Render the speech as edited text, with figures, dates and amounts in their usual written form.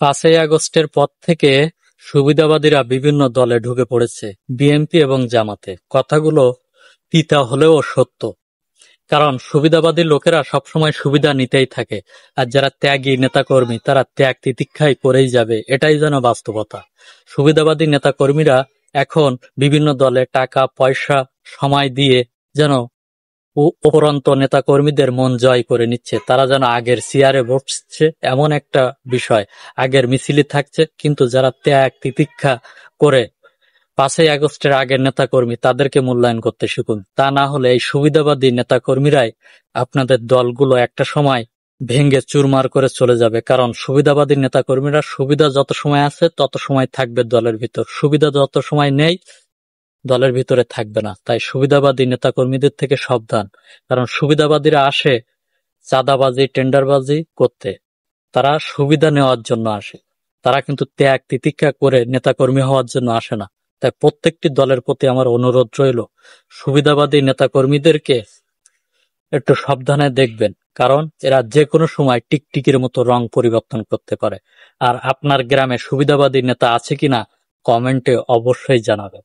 ৫ই আগস্টের পর থেকে সুবিধাবাদীরা বিভিন্ন দলে ঢুকে পড়েছে, বিএনপি এবং জামাতে। কথাগুলো তিতা হলেও সত্য। কারণ সুবিধাবাদী লোকেরা সবসময় সুবিধা নিতেই থাকে, আর যারা ত্যাগী নেতাকর্মী তারা ত্যাগ তিতিক্ষাই করেই যাবে, এটাই যেন বাস্তবতা। সুবিধাবাদী নেতাকর্মীরা এখন বিভিন্ন দলে টাকা পয়সা সময় দিয়ে যেন উপরন্ত নেতাকর্মীদের মন জয় করে নিচ্ছে। তারা যেন আগের চেয়ারে বসছে এমন একটা বিষয়, আগের মিছিলে থাকছে। কিন্তু যারা ত্যাগ তিতিক্ষা করে ৫ই আগস্টের আগের নেতাকর্মী, তাদেরকে মূল্যায়ন করতে শিখুন। তা না হলে এই সুবিধাবাদী নেতাকর্মীরাই আপনাদের দলগুলো একটা সময় ভেঙে চুরমার করে চলে যাবে। কারণ সুবিধাবাদী নেতাকর্মীরা সুবিধা যত সময় আছে তত সময় থাকবে দলের ভিতর, সুবিধা যত সময় নেই দলের ভিতরে থাকবে না। তাই সুবিধাবাদী নেতাকর্মীদের থেকে সাবধান। কারণ সুবিধাবাদীরা আসে চাঁদাবাজি টেন্ডারবাজি করতে, তারা সুবিধা নেওয়ার জন্য আসে। তারা কিন্তু ত্যাগ তিতিক্ষা করে নেতাকর্মী হওয়ার জন্য আসে না। তাই প্রত্যেকটি দলের প্রতি আমার অনুরোধ রইল, সুবিধাবাদী নেতাকর্মীদেরকে একটু সাবধানে দেখবেন। কারণ এরা যে কোনো সময় টিকটিকির মতো রং পরিবর্তন করতে পারে। আর আপনার গ্রামে সুবিধাবাদী নেতা আছে কিনা কমেন্টে অবশ্যই জানাবেন।